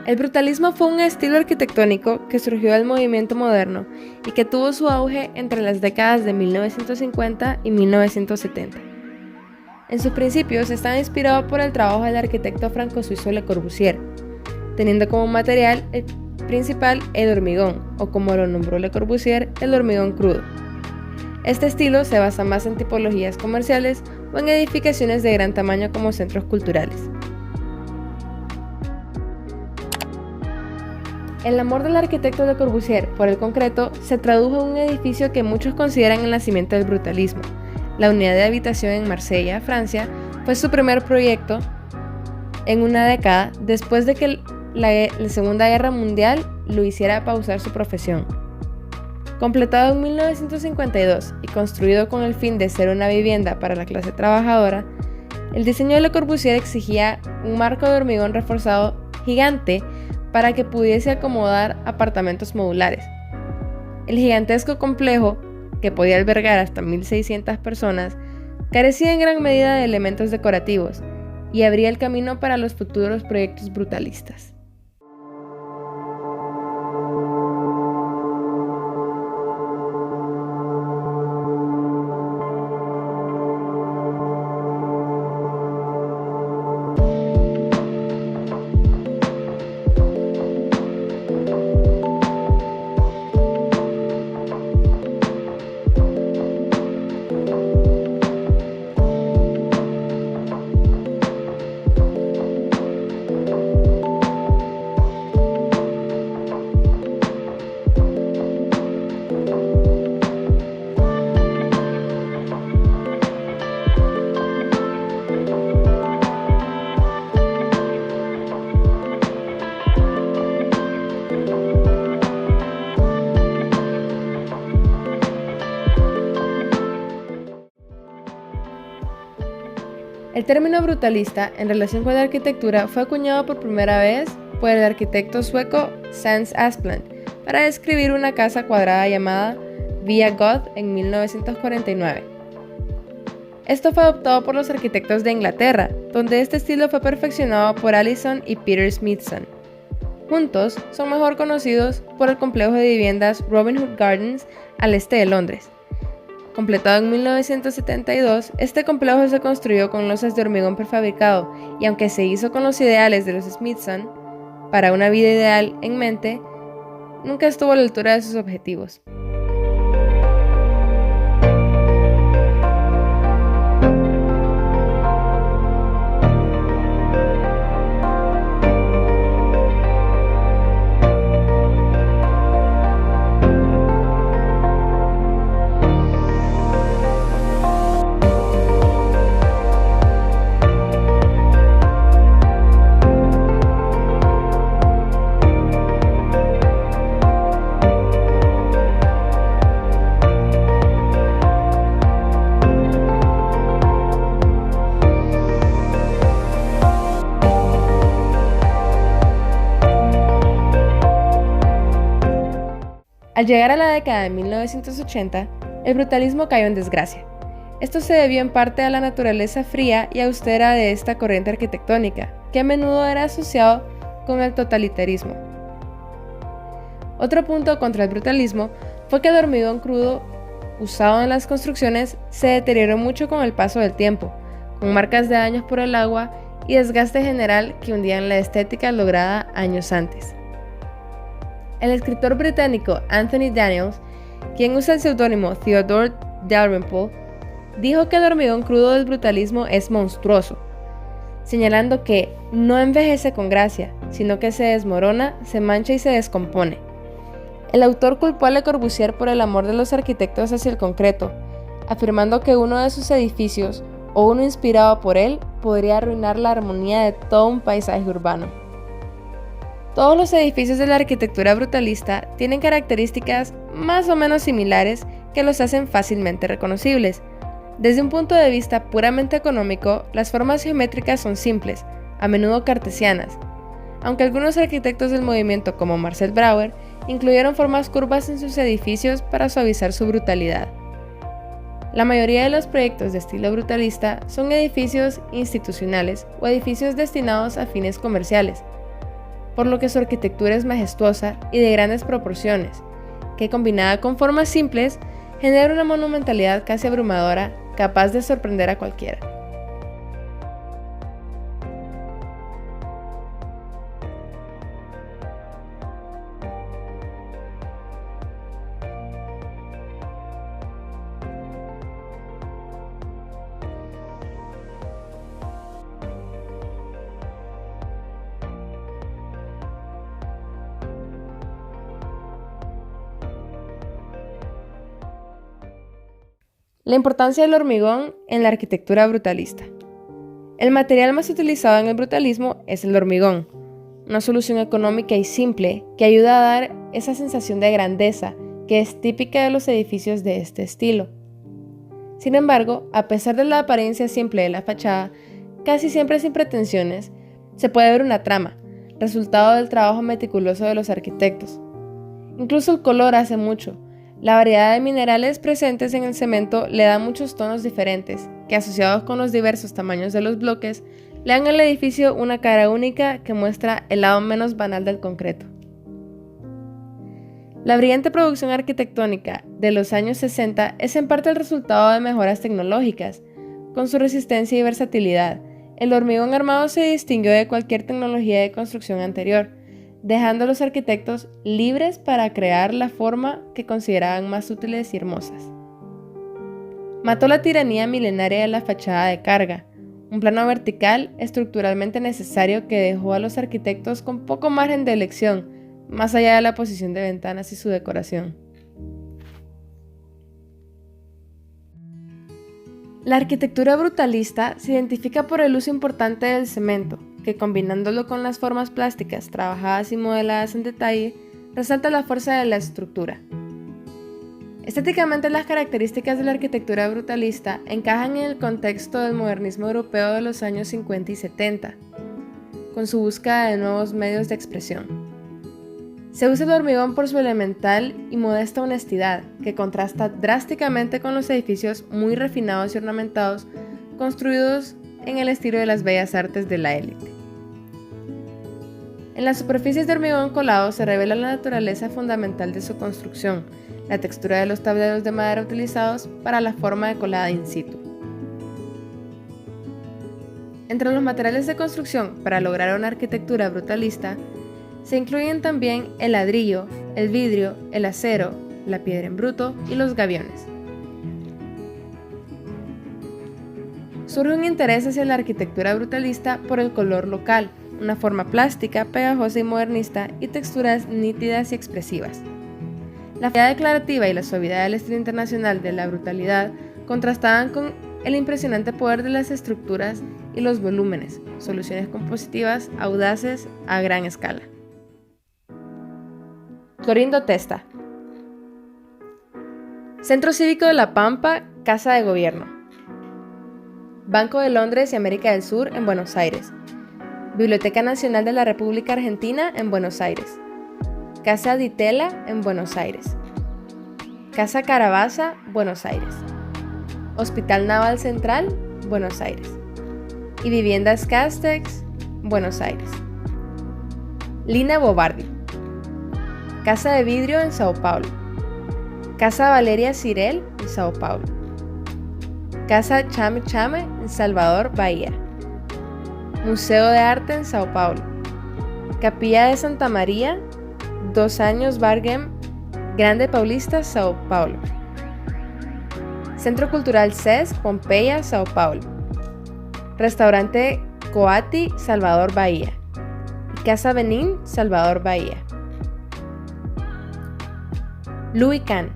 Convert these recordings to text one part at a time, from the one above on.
El brutalismo fue un estilo arquitectónico que surgió del movimiento moderno y que tuvo su auge entre las décadas de 1950 y 1970. En sus principios estaba inspirado por el trabajo del arquitecto franco-suizo Le Corbusier, teniendo como material principal el hormigón, o como lo nombró Le Corbusier, el hormigón crudo. Este estilo se basa más en tipologías comerciales o en edificaciones de gran tamaño como centros culturales. El amor del arquitecto Le Corbusier por el concreto se tradujo en un edificio que muchos consideran el nacimiento del brutalismo. La unidad de habitación en Marsella, Francia, fue su primer proyecto en una década después de que la Segunda Guerra Mundial lo hiciera pausar su profesión. Completado en 1952 y construido con el fin de ser una vivienda para la clase trabajadora, el diseño de Le Corbusier exigía un marco de hormigón reforzado gigante para que pudiese acomodar apartamentos modulares. El gigantesco complejo, que podía albergar hasta 1.600 personas, carecía en gran medida de elementos decorativos y abría el camino para los futuros proyectos brutalistas. El término brutalista en relación con la arquitectura fue acuñado por primera vez por el arquitecto sueco Hans Asplund para describir una casa cuadrada llamada Villa Goth en 1949. Esto fue adoptado por los arquitectos de Inglaterra, donde este estilo fue perfeccionado por Allison y Peter Smithson. Juntos son mejor conocidos por el complejo de viviendas Robin Hood Gardens al este de Londres. Completado en 1972, este complejo se construyó con losas de hormigón prefabricado y aunque se hizo con los ideales de los Smithson, para una vida ideal en mente, nunca estuvo a la altura de sus objetivos. Al llegar a la década de 1980, el brutalismo cayó en desgracia. Esto se debió en parte a la naturaleza fría y austera de esta corriente arquitectónica, que a menudo era asociado con el totalitarismo. Otro punto contra el brutalismo fue que el hormigón crudo usado en las construcciones se deterioró mucho con el paso del tiempo, con marcas de daños por el agua y desgaste general que hundían la estética lograda años antes. El escritor británico Anthony Daniels, quien usa el seudónimo Theodore Dalrymple, dijo que el hormigón crudo del brutalismo es monstruoso, señalando que no envejece con gracia, sino que se desmorona, se mancha y se descompone. El autor culpó a Le Corbusier por el amor de los arquitectos hacia el concreto, afirmando que uno de sus edificios, o uno inspirado por él, podría arruinar la armonía de todo un paisaje urbano. Todos los edificios de la arquitectura brutalista tienen características más o menos similares que los hacen fácilmente reconocibles. Desde un punto de vista puramente económico, las formas geométricas son simples, a menudo cartesianas, aunque algunos arquitectos del movimiento como Marcel Brauer incluyeron formas curvas en sus edificios para suavizar su brutalidad. La mayoría de los proyectos de estilo brutalista son edificios institucionales o edificios destinados a fines comerciales. por lo que su arquitectura es majestuosa y de grandes proporciones, que combinada con formas simples, genera una monumentalidad casi abrumadora, capaz de sorprender a cualquiera. La importancia del hormigón en la arquitectura brutalista. El material más utilizado en el brutalismo es el hormigón, una solución económica y simple que ayuda a dar esa sensación de grandeza que es típica de los edificios de este estilo. Sin embargo, a pesar de la apariencia simple de la fachada, casi siempre sin pretensiones, se puede ver una trama, resultado del trabajo meticuloso de los arquitectos. Incluso el color hace mucho. La variedad de minerales presentes en el cemento le da muchos tonos diferentes, que asociados con los diversos tamaños de los bloques, le dan al edificio una cara única que muestra el lado menos banal del concreto. La brillante producción arquitectónica de los años 60 es en parte el resultado de mejoras tecnológicas. Con su resistencia y versatilidad, el hormigón armado se distinguió de cualquier tecnología de construcción anterior, dejando a los arquitectos libres para crear la forma que consideraban más útiles y hermosas. Mató la tiranía milenaria de la fachada de carga, un plano vertical estructuralmente necesario que dejó a los arquitectos con poco margen de elección, más allá de la posición de ventanas y su decoración. La arquitectura brutalista se identifica por el uso importante del cemento, que combinándolo con las formas plásticas trabajadas y modeladas en detalle, resalta la fuerza de la estructura. Estéticamente, las características de la arquitectura brutalista encajan en el contexto del modernismo europeo de los años 50 y 70, con su búsqueda de nuevos medios de expresión. Se usa el hormigón por su elemental y modesta honestidad, que contrasta drásticamente con los edificios muy refinados y ornamentados construidos en el estilo de las bellas artes de la élite. En las superficies de hormigón colado se revela la naturaleza fundamental de su construcción, la textura de los tableros de madera utilizados para la forma de colada in situ. Entre los materiales de construcción para lograr una arquitectura brutalista, se incluyen también el ladrillo, el vidrio, el acero, la piedra en bruto y los gaviones. Surge un interés hacia la arquitectura brutalista por el color local, una forma plástica, pegajosa y modernista y texturas nítidas y expresivas. La fluidez declarativa y la suavidad del estilo internacional de la brutalidad contrastaban con el impresionante poder de las estructuras y los volúmenes, soluciones compositivas audaces a gran escala. Clorindo Testa. Centro Cívico de La Pampa, Casa de Gobierno. Banco de Londres y América del Sur en Buenos Aires. Biblioteca Nacional de la República Argentina en Buenos Aires. Casa Di Tella en Buenos Aires. Casa Carabaza, Buenos Aires. Hospital Naval Central, Buenos Aires. Y Viviendas Castex, Buenos Aires. Lina Bobardi. Casa de Vidrio en Sao Paulo. Casa Valeria Cirel en Sao Paulo. Casa Chame Chame en Salvador, Bahía. Museo de Arte en Sao Paulo. Capilla de Santa María, 2 años Bargem, Grande Paulista, Sao Paulo. Centro Cultural CES, Pompeya, Sao Paulo. Restaurante Coati, Salvador, Bahía. Y Casa Benín, Salvador, Bahía. Louis Kahn.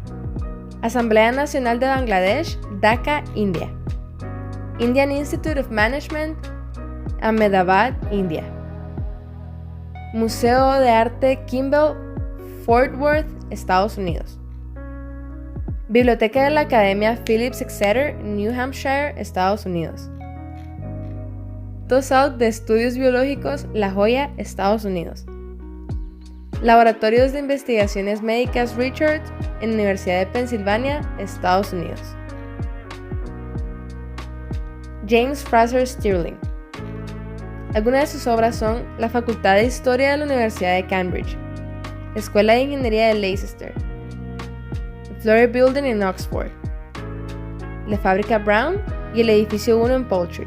Asamblea Nacional de Bangladesh, Dhaka, India. Indian Institute of Management, Ahmedabad, India. Museo de Arte Kimball, Fort Worth, Estados Unidos. Biblioteca de la Academia Phillips Exeter, New Hampshire, Estados Unidos. TOSAUC de Estudios Biológicos, La Joya, Estados Unidos. Laboratorios de Investigaciones Médicas Richards, en Universidad de Pensilvania, Estados Unidos. James Fraser Stirling. Algunas de sus obras son la Facultad de Historia de la Universidad de Cambridge, la Escuela de Ingeniería de Leicester, el Florey Building en Oxford, la Fábrica Brown y el Edificio 1 en Poultry.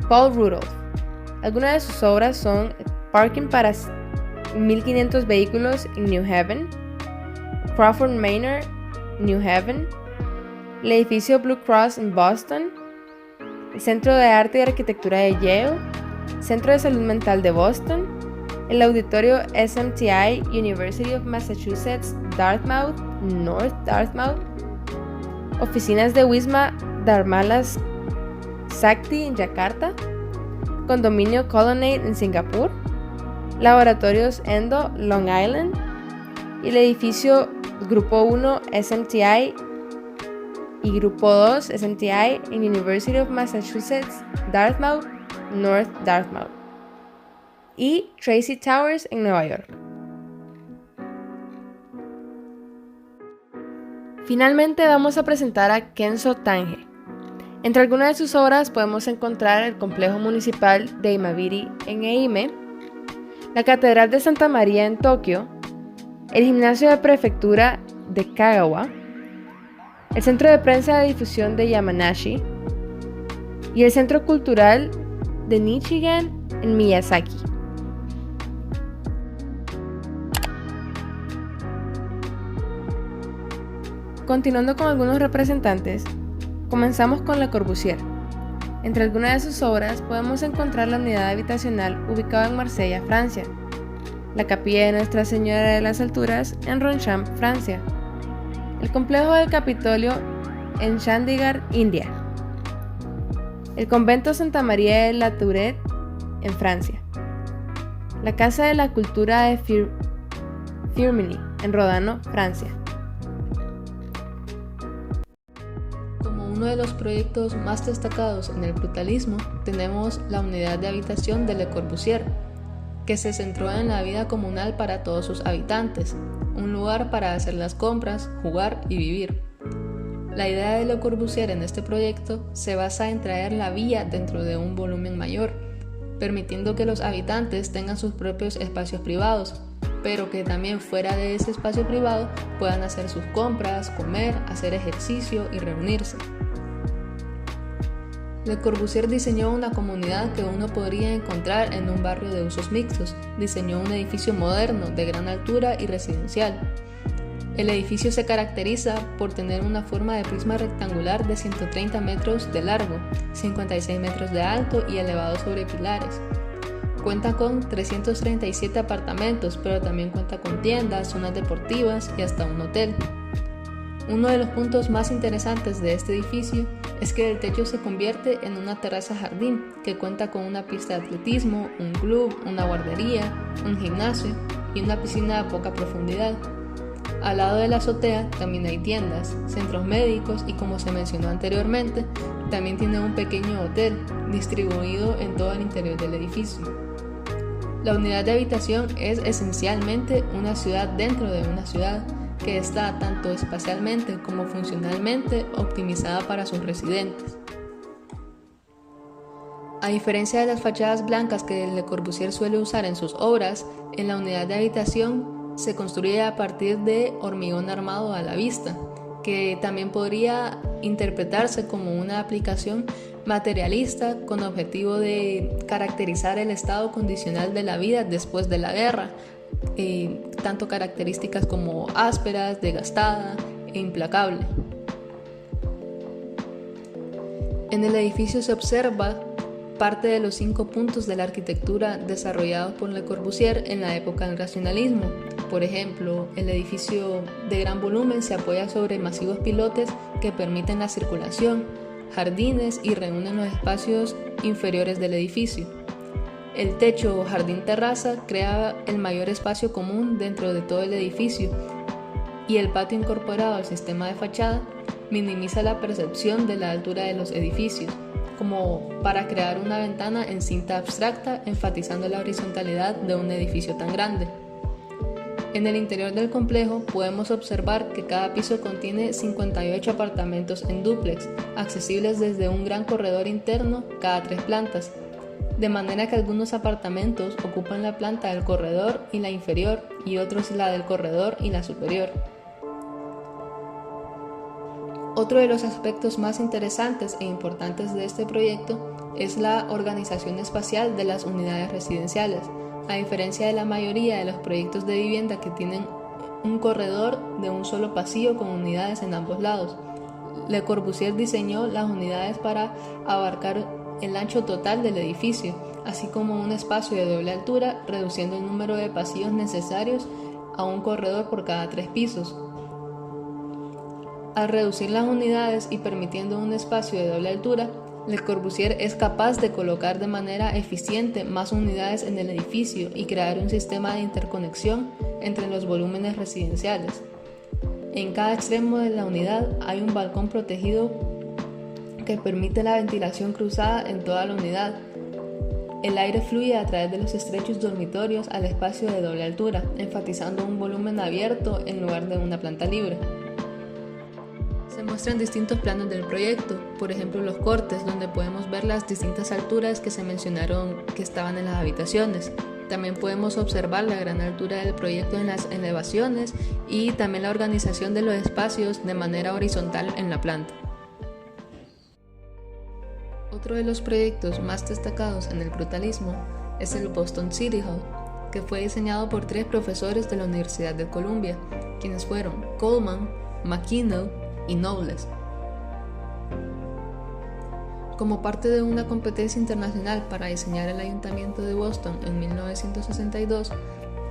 Paul Rudolph. Algunas de sus obras son Parking para 1500 vehículos en New Haven, Crawford Manor, New Haven, el edificio Blue Cross en Boston, el Centro de Arte y Arquitectura de Yale, Centro de Salud Mental de Boston, el Auditorio SMTI University of Massachusetts, Dartmouth, North Dartmouth, oficinas de Wisma Dharmalas Sakti en Yakarta, Condominio Colonnade en Singapur, Laboratorios Endo, Long Island, y el edificio Grupo 1 SMTI y Grupo 2 SMTI en University of Massachusetts, Dartmouth, North Dartmouth, y Tracy Towers en Nueva York. Finalmente vamos a presentar a Kenzo Tange. Entre algunas de sus obras podemos encontrar el complejo municipal de Imabiri en Ehime, la Catedral de Santa María en Tokio, el gimnasio de prefectura de Kagawa, el Centro de Prensa de Difusión de Yamanashi y el Centro Cultural de Nichigan en Miyazaki. Continuando con algunos representantes, comenzamos con Le Corbusier. Entre algunas de sus obras podemos encontrar la unidad habitacional ubicada en Marsella, Francia, la capilla de Nuestra Señora de las Alturas en Ronchamp, Francia, el complejo del Capitolio en Chandigarh, India, el convento Santa María de la Tourette en Francia, la Casa de la Cultura de Firminy en Rodano, Francia. Uno de los proyectos más destacados en el brutalismo tenemos la unidad de habitación de Le Corbusier, que se centró en la vida comunal para todos sus habitantes, un lugar para hacer las compras, jugar y vivir. La idea de Le Corbusier en este proyecto se basa en traer la villa dentro de un volumen mayor, permitiendo que los habitantes tengan sus propios espacios privados, pero que también fuera de ese espacio privado puedan hacer sus compras, comer, hacer ejercicio y reunirse. Le Corbusier diseñó una comunidad que uno podría encontrar en un barrio de usos mixtos. Diseñó un edificio moderno, de gran altura y residencial. El edificio se caracteriza por tener una forma de prisma rectangular de 130 metros de largo, 56 metros de alto y elevado sobre pilares. Cuenta con 337 apartamentos, pero también cuenta con tiendas, zonas deportivas y hasta un hotel. Uno de los puntos más interesantes de este edificio es que el techo se convierte en una terraza jardín que cuenta con una pista de atletismo, un club, una guardería, un gimnasio y una piscina de poca profundidad. Al lado de la azotea también hay tiendas, centros médicos y, como se mencionó anteriormente, también tiene un pequeño hotel distribuido en todo el interior del edificio. La unidad de habitación es esencialmente una ciudad dentro de una ciudad, que está tanto espacialmente como funcionalmente optimizada para sus residentes. A diferencia de las fachadas blancas que Le Corbusier suele usar en sus obras, en la unidad de habitación se construye a partir de hormigón armado a la vista, que también podría interpretarse como una aplicación materialista con objetivo de caracterizar el estado condicional de la vida después de la guerra, tanto características como ásperas, desgastada e implacable. En el edificio se observa parte de los 5 puntos de la arquitectura desarrollados por Le Corbusier en la época del racionalismo. Por ejemplo, el edificio de gran volumen se apoya sobre masivos pilotes que permiten la circulación, jardines y reúnen los espacios inferiores del edificio. El techo o jardín-terraza crea el mayor espacio común dentro de todo el edificio, y el patio incorporado al sistema de fachada minimiza la percepción de la altura de los edificios, como para crear una ventana en cinta abstracta enfatizando la horizontalidad de un edificio tan grande. En el interior del complejo podemos observar que cada piso contiene 58 apartamentos en dúplex, accesibles desde un gran corredor interno cada 3 plantas, de manera que algunos apartamentos ocupan la planta del corredor y la inferior y otros la del corredor y la superior. Otro de los aspectos más interesantes e importantes de este proyecto es la organización espacial de las unidades residenciales. A diferencia de la mayoría de los proyectos de vivienda que tienen un corredor de un solo pasillo con unidades en ambos lados, Le Corbusier diseñó las unidades para abarcar el ancho total del edificio, así como un espacio de doble altura, reduciendo el número de pasillos necesarios a un corredor por cada 3 pisos. Al reducir las unidades y permitiendo un espacio de doble altura, Le Corbusier es capaz de colocar de manera eficiente más unidades en el edificio y crear un sistema de interconexión entre los volúmenes residenciales. En cada extremo de la unidad hay un balcón protegido que permite la ventilación cruzada en toda la unidad. El aire fluye a través de los estrechos dormitorios al espacio de doble altura, enfatizando un volumen abierto en lugar de una planta libre. Se muestran distintos planos del proyecto, por ejemplo los cortes, donde podemos ver las distintas alturas que se mencionaron que estaban en las habitaciones. También podemos observar la gran altura del proyecto en las elevaciones y también la organización de los espacios de manera horizontal en la planta. Otro de los proyectos más destacados en el brutalismo es el Boston City Hall, que fue diseñado por 3 profesores de la Universidad de Columbia, quienes fueron Coleman, McKinnell y Knowles. Como parte de una competencia internacional para diseñar el Ayuntamiento de Boston en 1962,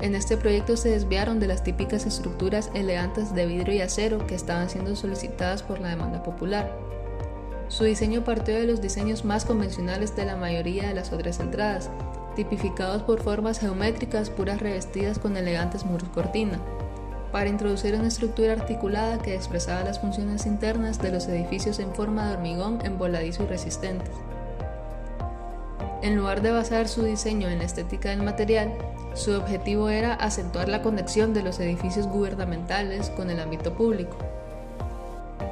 en este proyecto se desviaron de las típicas estructuras elegantes de vidrio y acero que estaban siendo solicitadas por la demanda popular. Su diseño partió de los diseños más convencionales de la mayoría de las otras entradas, tipificados por formas geométricas puras revestidas con elegantes muros cortina, para introducir una estructura articulada que expresaba las funciones internas de los edificios en forma de hormigón emboladizo y resistente. En lugar de basar su diseño en la estética del material, su objetivo era acentuar la conexión de los edificios gubernamentales con el ámbito público.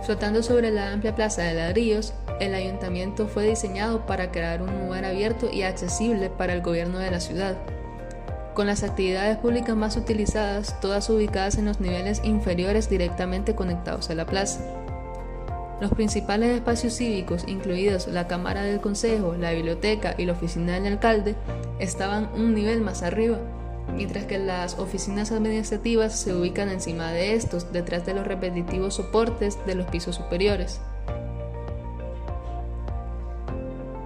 Flotando sobre la amplia plaza de ladrillos, el ayuntamiento fue diseñado para crear un lugar abierto y accesible para el gobierno de la ciudad, con las actividades públicas más utilizadas, todas ubicadas en los niveles inferiores directamente conectados a la plaza. Los principales espacios cívicos, incluidos la Cámara del Consejo, la biblioteca y la oficina del alcalde, estaban un nivel más arriba, mientras que las oficinas administrativas se ubican encima de estos, detrás de los repetitivos soportes de los pisos superiores.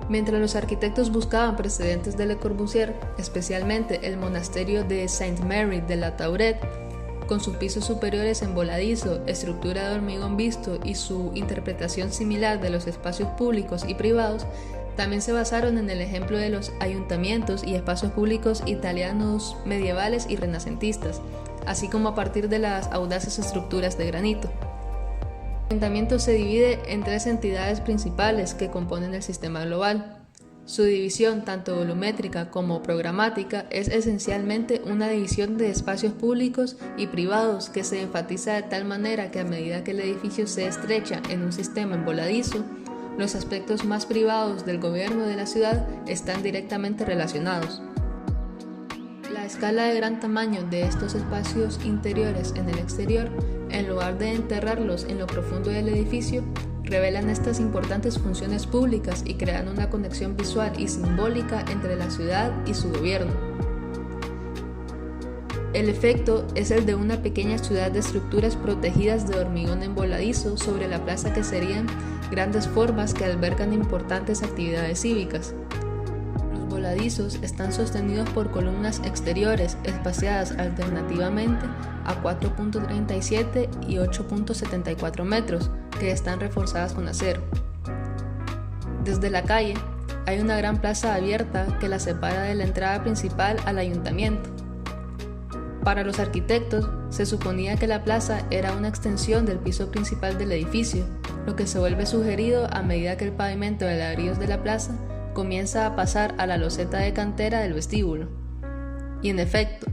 Mientras los arquitectos buscaban precedentes de Le Corbusier, especialmente el monasterio de Sainte Mary de la Tourette, con sus pisos superiores en voladizo, estructura de hormigón visto y su interpretación similar de los espacios públicos y privados, también se basaron en el ejemplo de los ayuntamientos y espacios públicos italianos medievales y renacentistas, así como a partir de las audaces estructuras de granito. El ayuntamiento se divide en 3 entidades principales que componen el sistema global. Su división, tanto volumétrica como programática, es esencialmente una división de espacios públicos y privados que se enfatiza de tal manera que a medida que el edificio se estrecha en un sistema envoladizo, los aspectos más privados del gobierno de la ciudad están directamente relacionados. La escala de gran tamaño de estos espacios interiores en el exterior, en lugar de enterrarlos en lo profundo del edificio, revelan estas importantes funciones públicas y crean una conexión visual y simbólica entre la ciudad y su gobierno. El efecto es el de una pequeña ciudad de estructuras protegidas de hormigón emboladizo sobre la plaza que serían grandes formas que albergan importantes actividades cívicas. Los voladizos están sostenidos por columnas exteriores espaciadas alternativamente a 4.37 y 8.74 metros, que están reforzadas con acero. Desde la calle hay una gran plaza abierta que la separa de la entrada principal al ayuntamiento. Para los arquitectos, se suponía que la plaza era una extensión del piso principal del edificio, lo que se vuelve sugerido a medida que el pavimento de ladrillos de la plaza comienza a pasar a la loseta de cantera del vestíbulo. Y en efecto,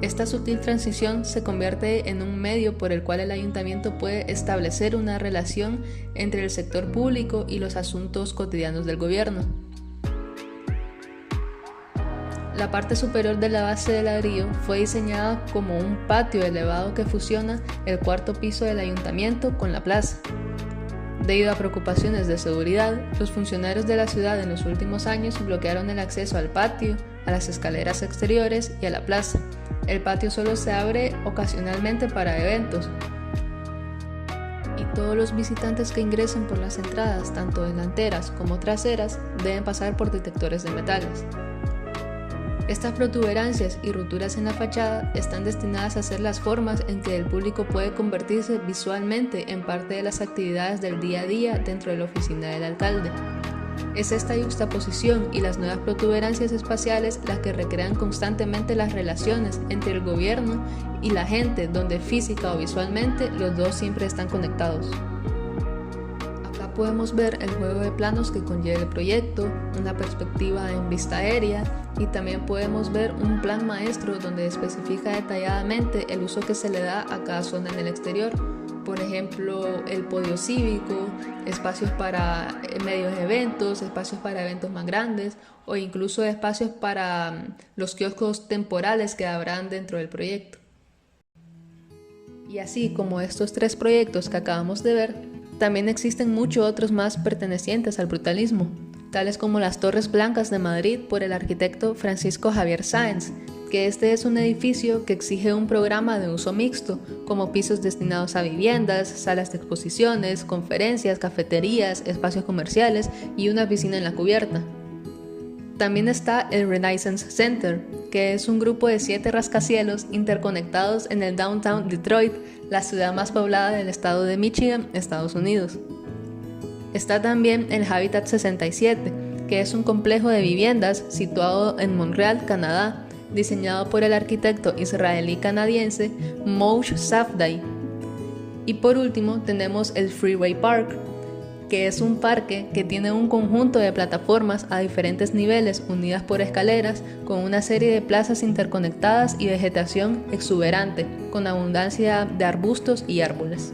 Esta sutil transición se convierte en un medio por el cual el ayuntamiento puede establecer una relación entre el sector público y los asuntos cotidianos del gobierno. La parte superior de la base de ladrillo fue diseñada como un patio elevado que fusiona el cuarto piso del ayuntamiento con la plaza. Debido a preocupaciones de seguridad, los funcionarios de la ciudad en los últimos años bloquearon el acceso al patio, a las escaleras exteriores y a la plaza. El patio solo se abre ocasionalmente para eventos, y todos los visitantes que ingresen por las entradas, tanto delanteras como traseras, deben pasar por detectores de metales. Estas protuberancias y roturas en la fachada están destinadas a ser las formas en que el público puede convertirse visualmente en parte de las actividades del día a día dentro de la oficina del alcalde. Es esta yuxtaposición y las nuevas protuberancias espaciales las que recrean constantemente las relaciones entre el gobierno y la gente, donde física o visualmente los dos siempre están conectados. Acá podemos ver el juego de planos que conlleva el proyecto, una perspectiva en vista aérea, y también podemos ver un plan maestro donde especifica detalladamente el uso que se le da a cada zona en el exterior. Por ejemplo, el podio cívico, espacios para medios eventos, espacios para eventos más grandes o incluso espacios para los kioscos temporales que habrán dentro del proyecto. Y así como estos tres proyectos que acabamos de ver, también existen muchos otros más pertenecientes al brutalismo, tales como las Torres Blancas de Madrid por el arquitecto Francisco Javier Sáenz, que este es un edificio que exige un programa de uso mixto, como pisos destinados a viviendas, salas de exposiciones, conferencias, cafeterías, espacios comerciales y una piscina en la cubierta. También está el Renaissance Center, que es un grupo de 7 rascacielos interconectados en el Downtown Detroit, la ciudad más poblada del estado de Michigan, Estados Unidos. Está también el Habitat 67, que es un complejo de viviendas situado en Montreal, Canadá, diseñado por el arquitecto israelí-canadiense Moshe Safdie. Y por último tenemos el Freeway Park, que es un parque que tiene un conjunto de plataformas a diferentes niveles unidas por escaleras, con una serie de plazas interconectadas y vegetación exuberante, con abundancia de arbustos y árboles.